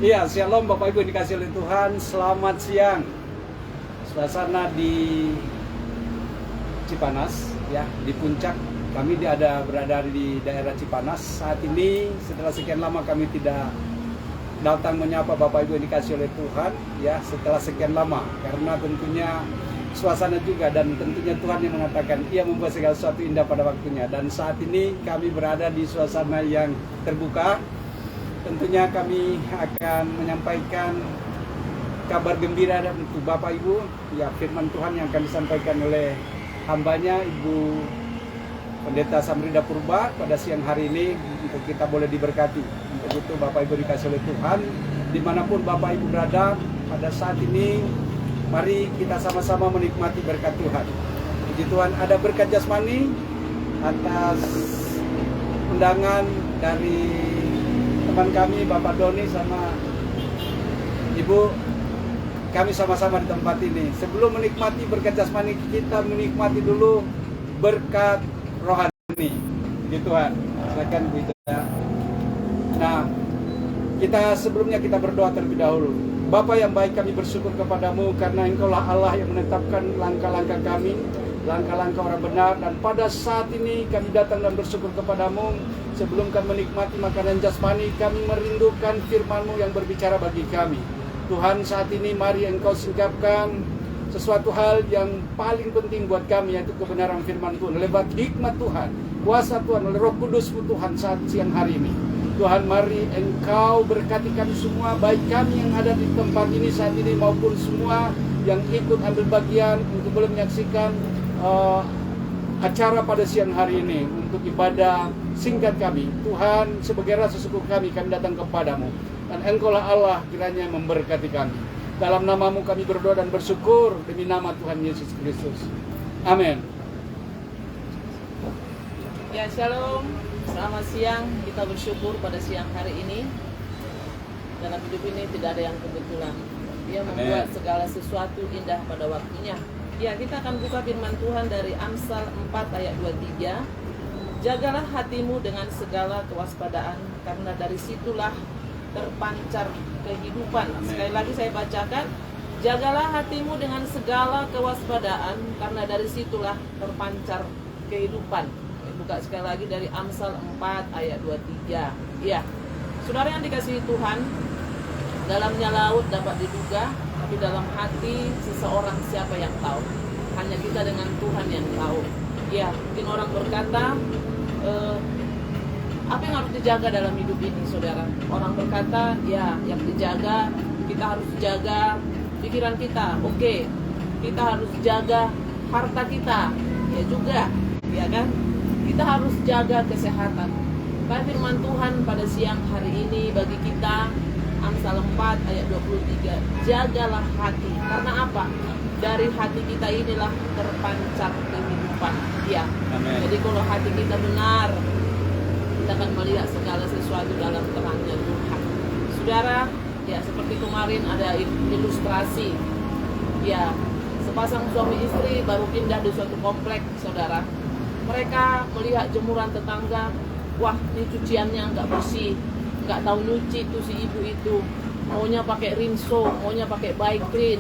Iya, shalom Bapak Ibu yang dikasih oleh Tuhan. Selamat siang. Suasana di Cipanas, ya, di puncak. Kami berada di daerah Cipanas. Saat ini setelah sekian lama kami tidak datang menyapa Bapak Ibu yang dikasih oleh Tuhan, ya, setelah sekian lama, karena tentunya suasana juga, dan tentunya Tuhan yang mengatakan Ia membuat segala sesuatu indah pada waktunya. Dan saat ini kami berada di suasana yang terbuka. Tentunya kami akan menyampaikan kabar gembira untuk Bapak Ibu, ya, firman Tuhan yang akan disampaikan oleh hambanya Ibu Pendeta Samrida Purba pada siang hari ini, untuk kita boleh diberkati. Untuk itu Bapak Ibu dikasih oleh Tuhan, dimanapun Bapak Ibu berada pada saat ini, mari kita sama-sama menikmati berkat Tuhan. Puji Tuhan, ada berkat jasmani atas undangan dari teman kami Bapak Doni sama Ibu. Kami sama-sama di tempat ini. Sebelum menikmati berkat jasmani, kita menikmati dulu berkat rohani di Tuhan. Silakan Bu Ida. Nah, sebelumnya kita berdoa terlebih dahulu. Bapa yang baik, kami bersyukur kepadamu karena Engkaulah Allah yang menetapkan langkah-langkah kami, langkah-langkah orang benar. Dan pada saat ini kami datang dan bersyukur kepadamu. Sebelum kami menikmati makanan jasmani, kami merindukan firman-Mu yang berbicara bagi kami. Tuhan, saat ini mari Engkau singkapkan sesuatu hal yang paling penting buat kami, yaitu kebenaran firman Tuhan, lewat hikmat Tuhan, kuasa Tuhan, oleh Roh Kudus-Mu Tuhan saat siang hari ini. Tuhan, mari Engkau berkati kami semua, baik kami yang ada di tempat ini saat ini maupun semua yang ikut ambil bagian untuk boleh menyaksikan acara pada siang hari ini untuk ibadah singkat kami. Tuhan, sebagai rasa syukur kami datang kepadamu, dan Engkaulah Allah kiranya memberkati kami. Dalam nama-Mu kami berdoa dan bersyukur demi nama Tuhan Yesus Kristus. Amin. Ya, shalom. Selamat siang. Kita bersyukur pada siang hari ini. Dalam hidup ini tidak ada yang kebetulan. Dia membuat segala sesuatu indah pada waktunya. Ya, kita akan buka firman Tuhan dari Amsal 4 ayat 23. Jagalah hatimu dengan segala kewaspadaan, karena dari situlah terpancar kehidupan. Amen. Sekali lagi saya bacakan. Jagalah hatimu dengan segala kewaspadaan, karena dari situlah terpancar kehidupan. Saya buka sekali lagi dari Amsal 4 ayat 23. Ya, saudara yang dikasihi Tuhan, dalamnya laut dapat diduga, tapi dalam hati seseorang siapa yang tahu? Hanya kita dengan Tuhan yang tahu. Ya, mungkin orang berkata, apa yang harus dijaga dalam hidup ini, saudara? Orang berkata, ya, yang dijaga, kita harus jaga pikiran kita. Oke, kita harus jaga harta kita, ya juga, ya kan? Kita harus jaga kesehatan. Tapi firman Tuhan pada siang hari ini bagi kita, Amsal 4 ayat 23, jagalah hati. Karena apa? Dari hati kita inilah terpancar kehidupan. Ya. Amen. Jadi kalau hati kita benar, kita akan melihat segala sesuatu dalam terangnya Tuhan. Saudara, ya, seperti kemarin ada ilustrasi. Ya, sepasang suami istri baru pindah di suatu komplek, saudara. Mereka melihat jemuran tetangga. Wah, ini cuciannya nggak bersih, nggak tahu nyuci tuh si ibu itu, maunya pakai rinso, maunya pakai bike clean,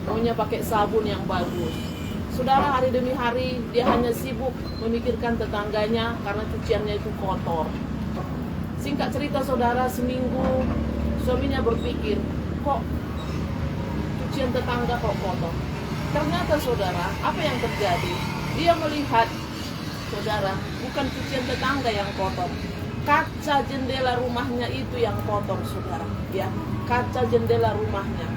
maunya pakai sabun yang bagus. Saudara, hari demi hari dia hanya sibuk memikirkan tetangganya karena cuciannya itu kotor. Singkat cerita, saudara, seminggu suaminya berpikir, kok cucian tetangga kok kotor. Ternyata, saudara, apa yang terjadi? Dia melihat, saudara, bukan cucian tetangga yang kotor, kaca jendela rumahnya itu yang kotor, saudara. Ya, kaca jendela rumahnya.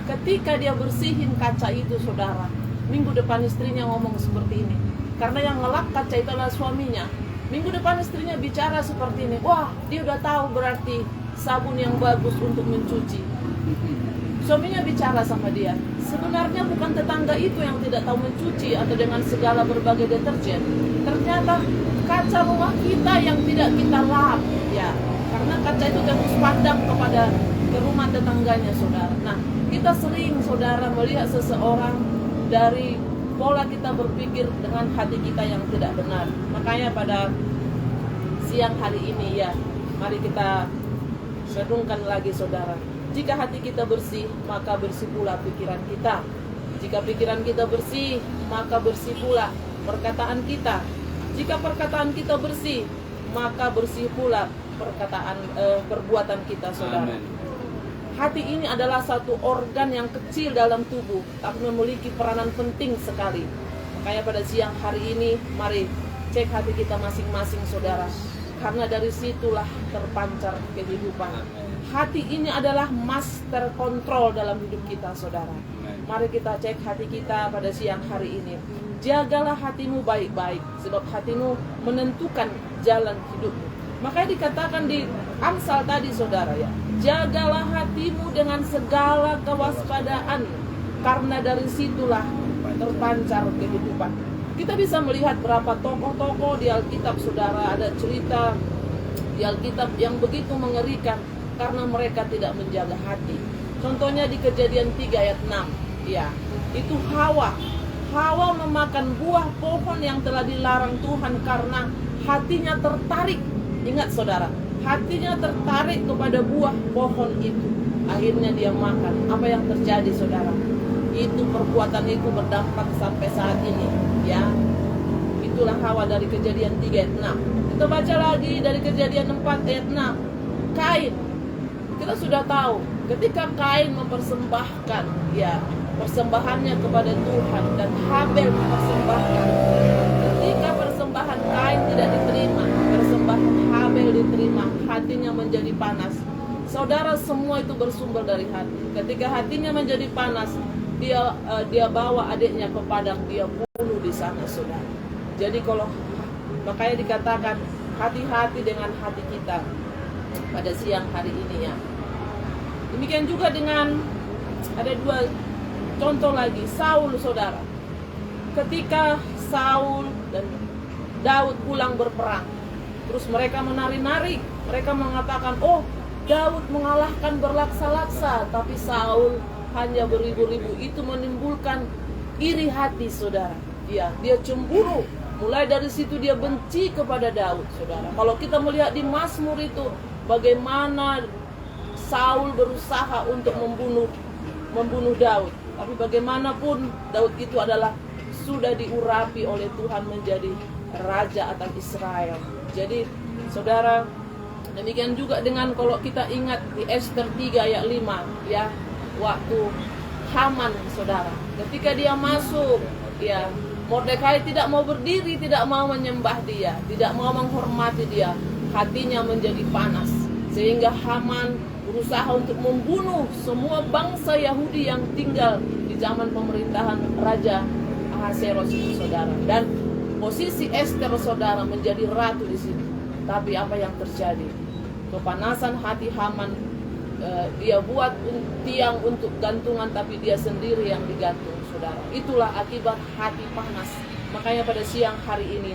Ketika dia bersihin kaca itu, saudara, minggu depan istrinya ngomong seperti ini. Karena yang ngelap kaca itu adalah suaminya. Minggu depan istrinya bicara seperti ini. Wah, dia udah tahu berarti sabun yang bagus untuk mencuci. Suaminya bicara sama dia, sebenarnya bukan tetangga itu yang tidak tahu mencuci atau dengan segala berbagai deterjen. Ternyata kaca rumah kita yang tidak kita lap, ya, karena kaca itu tembus pandang kepada ke rumah tetangganya, saudara. Nah, kita sering, saudara, melihat seseorang dari pola kita berpikir dengan hati kita yang tidak benar. Makanya pada siang hari ini, ya, mari kita Renungkan lagi saudara. Jika hati kita bersih, maka bersih pula pikiran kita. Jika pikiran kita bersih, maka bersih pula perkataan kita. Jika perkataan kita bersih, maka bersih pula perbuatan kita saudara. Amen. Hati ini adalah satu organ yang kecil dalam tubuh, tapi memiliki peranan penting sekali. Makanya pada siang hari ini, mari cek hati kita masing-masing saudara. Karena dari situlah terpancar kehidupan. Hati ini adalah master control dalam hidup kita saudara. Mari kita cek hati kita pada siang hari ini. Jagalah hatimu baik-baik, sebab hatimu menentukan jalan hidupmu. Makanya dikatakan di Amsal tadi saudara ya, jagalah hatimu dengan segala kewaspadaan, karena dari situlah terpancar kehidupan. Kita bisa melihat berapa tokoh-tokoh di Alkitab saudara, ada cerita di Alkitab yang begitu mengerikan karena mereka tidak menjaga hati. Contohnya di Kejadian 3 ayat 6 ya, itu Hawa memakan buah pohon yang telah dilarang Tuhan karena hatinya tertarik. Ingat saudara, hatinya tertarik kepada buah pohon itu. Akhirnya dia makan. Apa yang terjadi saudara? Itu perbuatan itu berdampak sampai saat ini ya. Itulah Hawa dari Kejadian 3 ayat 6. Kita baca lagi dari Kejadian 4 ayat 6. Kain. Kita sudah tahu ketika Kain mempersembahkan ya persembahannya kepada Tuhan dan Habel mempersembahkan. Ketika persembahan Kain tidak diterima, persembahan Habel diterima, hatinya menjadi panas. Saudara, semua itu bersumber dari hati. Ketika hatinya menjadi panas, dia bawa adiknya ke padang, dia bunuh di sana saudara. Jadi makanya dikatakan hati-hati dengan hati kita pada siang hari ini ya. Demikian juga dengan ada dua contoh lagi, Saul saudara. Ketika Saul dan Daud pulang berperang, terus mereka menari-nari, mereka mengatakan, oh Daud mengalahkan berlaksa-laksa, tapi Saul hanya beribu-ribu. Itu menimbulkan iri hati saudara. Ya, dia cemburu. Mulai dari situ dia benci kepada Daud saudara. Kalau kita melihat di Mazmur itu, bagaimana Saul berusaha untuk membunuh Daud. Tapi bagaimanapun Daud itu adalah sudah diurapi oleh Tuhan menjadi raja atas Israel. Jadi saudara, demikian juga dengan kalau kita ingat di Ester 3 ayat 5 ya, waktu Haman saudara, ketika dia masuk ya, Mordekai tidak mau berdiri, tidak mau menyembah dia, tidak mau menghormati dia, hatinya menjadi panas sehingga Haman berusaha untuk membunuh semua bangsa Yahudi yang tinggal di zaman pemerintahan Raja Ahasuerus itu saudara. Dan posisi Ester saudara menjadi ratu di situ. Tapi apa yang terjadi? Kepanasan hati Haman, dia buat tiang untuk gantungan, tapi dia sendiri yang digantung saudara. Itulah akibat hati panas. Makanya pada siang hari ini,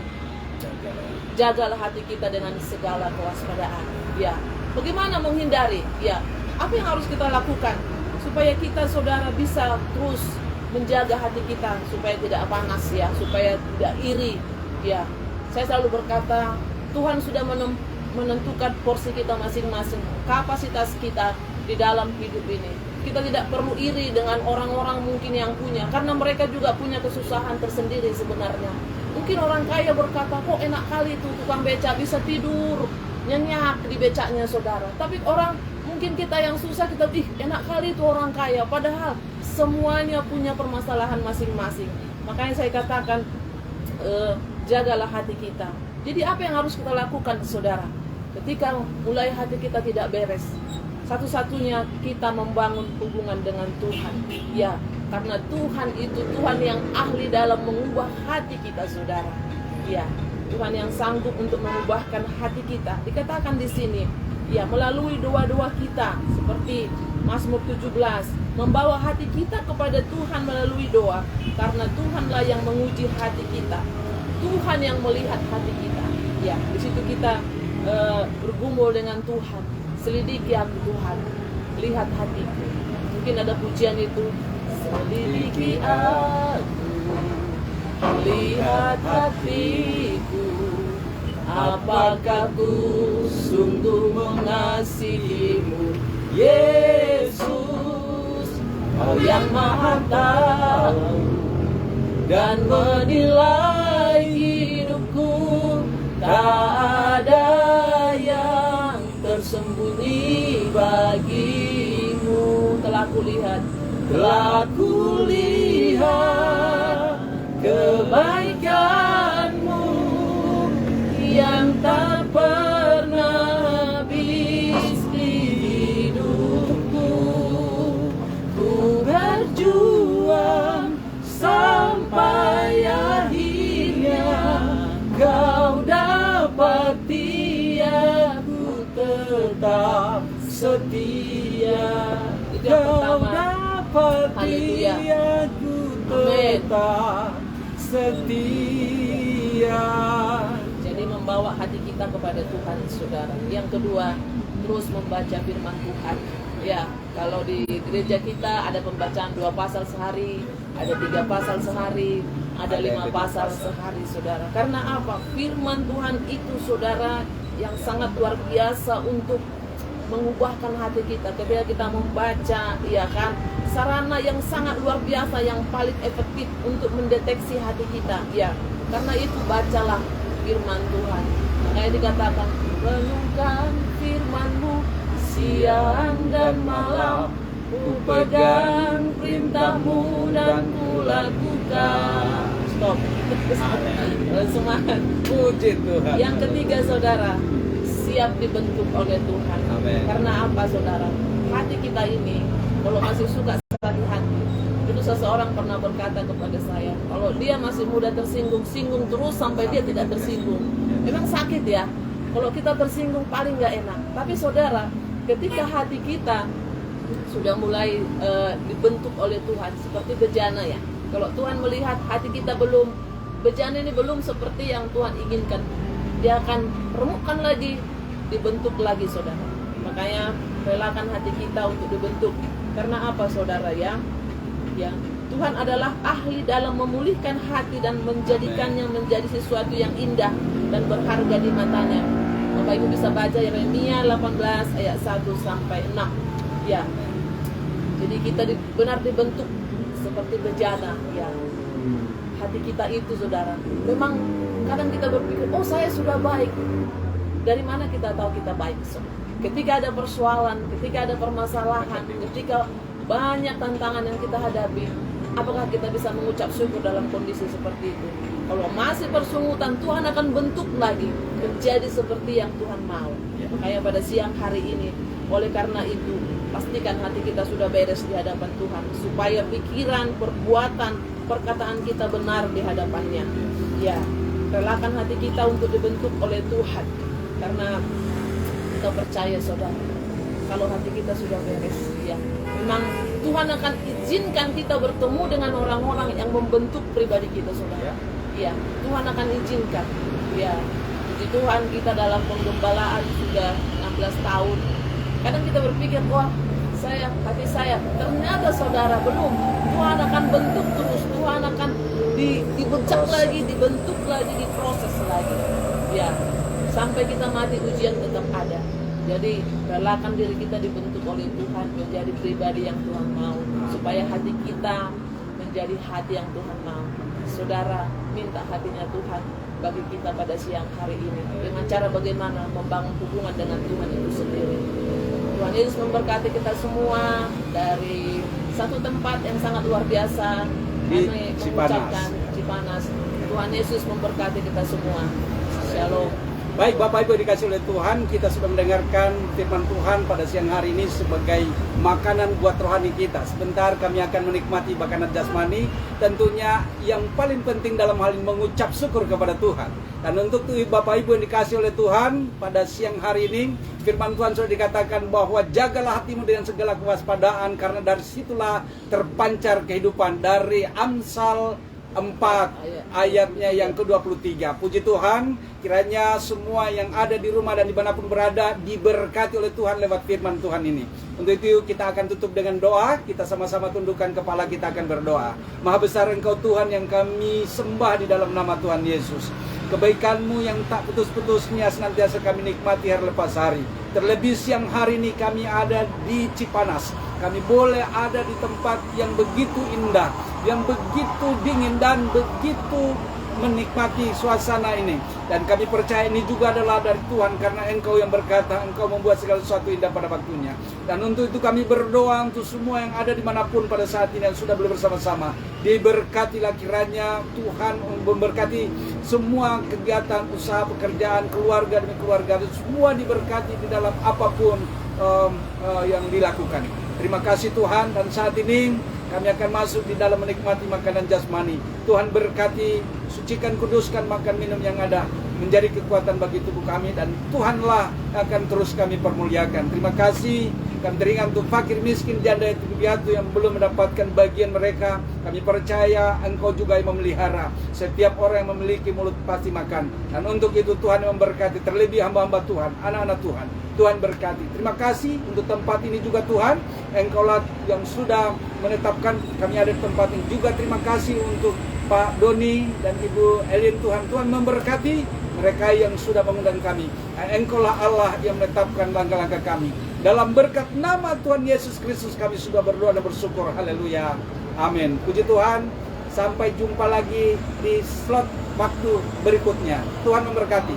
jagalah hati kita dengan segala kewaspadaan ya. Bagaimana menghindari? Ya, apa yang harus kita lakukan supaya kita saudara bisa terus menjaga hati kita supaya tidak panas ya, supaya tidak iri ya. Saya selalu berkata, Tuhan sudah menentukan porsi kita masing-masing, kapasitas kita di dalam hidup ini. Kita tidak perlu iri dengan orang-orang mungkin yang punya, karena mereka juga punya kesusahan tersendiri sebenarnya. Mungkin orang kaya berkata, kok enak kali itu tukang beca bisa tidur nyenyak di becaknya saudara. Tapi orang mungkin kita yang susah, kita enak kali itu orang kaya. Padahal semuanya punya permasalahan masing-masing. Makanya saya katakan jagalah hati kita. Jadi apa yang harus kita lakukan saudara? Ketika mulai hati kita tidak beres, satu-satunya kita membangun hubungan dengan Tuhan ya. Karena Tuhan itu Tuhan yang ahli dalam mengubah hati kita saudara ya. Tuhan yang sanggup untuk mengubahkan hati kita. Dikatakan di sini, ya melalui doa-doa kita seperti Mazmur 17, membawa hati kita kepada Tuhan melalui doa, karena Tuhanlah yang menguji hati kita. Tuhan yang melihat hati kita. Ya, di situ kita bergumul dengan Tuhan. Selidiki aku Tuhan, lihat hatiku. Mungkin ada pujian itu, selidiki aku, lihat hatiku, apakah ku sungguh mengasihimu, Yesus, Kau yang Maha Tahu dan menilai hidupku. Tak ada yang tersembunyi bagimu. Telah kulihat kebaikanmu yang tak pernah habis di hidupku. Ku berjuang sampai akhirnya Kau dapati aku tetap setia. Kau dapati aku tetap setia. Jadi membawa hati kita kepada Tuhan, saudara. Yang kedua, terus membaca firman Tuhan. Ya, kalau di gereja kita ada pembacaan 2 pasal sehari, ada 3 pasal sehari, ada 5 pasal sehari, saudara. Karena apa? Firman Tuhan itu, saudara, yang sangat luar biasa untuk mengubahkan hati kita. Ketika kita membaca, ya kan, sarana yang sangat luar biasa, yang paling efektif untuk mendeteksi hati kita. Ya, karena itu bacalah firman Tuhan. Makanya dikatakan, renungkan firman-Mu siang dan malam, ku pegang perintah-Mu dan ku lakukan. Stop. Semangat. Puji Tuhan. Yang ketiga, saudara, siap dibentuk oleh Tuhan. Amen. Karena apa, saudara? Hati kita ini kalau masih suka sakit hati. Dulu seseorang pernah berkata kepada saya, kalau dia masih muda tersinggung-singgung terus sampai dia tidak tersinggung. Memang sakit ya. Kalau kita tersinggung paling nggak enak. Tapi saudara, ketika hati kita sudah mulai dibentuk oleh Tuhan seperti bejana ya. Kalau Tuhan melihat hati kita belum, bejana ini belum seperti yang Tuhan inginkan, Dia akan remukkan lagi, dibentuk lagi, saudara. Makanya relakan hati kita untuk dibentuk. Karena apa, saudara ya? Ya, Tuhan adalah ahli dalam memulihkan hati dan menjadikannya menjadi sesuatu yang indah dan berharga di matanya. Bapak Ibu bisa baca Yeremia 18 ayat 1 sampai 6. Ya. Jadi kita benar dibentuk seperti bejana, ya. Hati kita itu, saudara. Memang kadang kita berpikir, oh saya sudah baik. Dari mana kita tahu kita baik? Ketika ada persoalan, ketika ada permasalahan, ketika banyak tantangan yang kita hadapi, apakah kita bisa mengucap syukur dalam kondisi seperti itu? Kalau masih bersungutan, Tuhan akan bentuk lagi menjadi seperti yang Tuhan mau. Makanya pada siang hari ini, oleh karena itu, pastikan hati kita sudah beres di hadapan Tuhan, supaya pikiran, perbuatan, perkataan kita benar di hadapannya. Ya, relakan hati kita untuk dibentuk oleh Tuhan. Karena kita percaya, saudara, kalau hati kita sudah beres, ya, memang Tuhan akan izinkan kita bertemu dengan orang-orang yang membentuk pribadi kita, saudara. Ya, Tuhan akan izinkan. Ya, puji Tuhan, kita dalam penggembalaan sudah 16 tahun. Kadang kita berpikir, wah, hati saya, ternyata saudara belum. Tuhan akan bentuk terus, Tuhan akan dibecak lagi, dibentuk lagi, diproses lagi. Ya, sampai kita mati ujian tetap ada. Jadi relakan diri kita dibentuk oleh Tuhan menjadi pribadi yang Tuhan mau, supaya hati kita menjadi hati yang Tuhan mau. Saudara, minta hatinya Tuhan bagi kita pada siang hari ini. Dengan cara bagaimana membangun hubungan dengan Tuhan itu sendiri. Tuhan Yesus memberkati kita semua dari satu tempat yang sangat luar biasa di Cipanas. Tuhan Yesus memberkati kita semua. Shalom. Baik, Bapak Ibu dikasih oleh Tuhan, kita sudah mendengarkan firman Tuhan pada siang hari ini sebagai makanan buat rohani kita. Sebentar kami akan menikmati makanan jasmani, tentunya yang paling penting dalam hal ini mengucap syukur kepada Tuhan. Dan untuk itu Bapak Ibu yang dikasih oleh Tuhan, pada siang hari ini firman Tuhan sudah dikatakan bahwa jagalah hatimu dengan segala kewaspadaan, karena dari situlah terpancar kehidupan. Dari Amsal 4 ayatnya yang ke-23. Puji Tuhan, kiranya semua yang ada di rumah dan dimanapun berada diberkati oleh Tuhan lewat firman Tuhan ini. Untuk itu kita akan tutup dengan doa. Kita sama-sama tundukkan kepala, kita akan berdoa. Maha besar Engkau Tuhan yang kami sembah di dalam nama Tuhan Yesus. Kebaikan-Mu yang tak putus-putusnya senantiasa kami nikmati hari lepas hari. Terlebih siang hari ini kami ada di Cipanas. Kami boleh ada di tempat yang begitu indah, yang begitu dingin dan begitu menikmati suasana ini. Dan kami percaya ini juga adalah dari Tuhan, karena Engkau yang berkata Engkau membuat segala sesuatu indah pada waktunya. Dan untuk itu kami berdoa untuk semua yang ada dimanapun pada saat ini yang sudah boleh bersama-sama. Diberkatilah kiranya Tuhan, memberkati semua kegiatan, usaha, pekerjaan, keluarga demi keluarga, semua diberkati di dalam apapun yang dilakukan. Terima kasih Tuhan, dan saat ini kami akan masuk di dalam menikmati makanan jasmani. Tuhan berkati, sucikan, kuduskan makan minum yang ada, menjadi kekuatan bagi tubuh kami, dan Tuhanlah akan terus kami permuliakan. Terima kasih. Kami teringat untuk fakir, miskin, janda, yatim piatu yang belum mendapatkan bagian mereka. Kami percaya Engkau juga yang memelihara. Setiap orang yang memiliki mulut pasti makan. Dan untuk itu Tuhan yang memberkati, terlebih hamba-hamba Tuhan, anak-anak Tuhan. Tuhan berkati. Terima kasih untuk tempat ini juga Tuhan. Engkaulah yang sudah menetapkan kami ada di tempat ini juga. Terima kasih untuk Pak Doni dan Ibu Elin Tuhan. Tuhan memberkati mereka yang sudah mengundang kami. Engkaulah Allah yang menetapkan langkah-langkah kami. Dalam berkat nama Tuhan Yesus Kristus kami sudah berdoa dan bersyukur. Haleluya. Amin. Puji Tuhan. Sampai jumpa lagi di slot waktu berikutnya. Tuhan memberkati.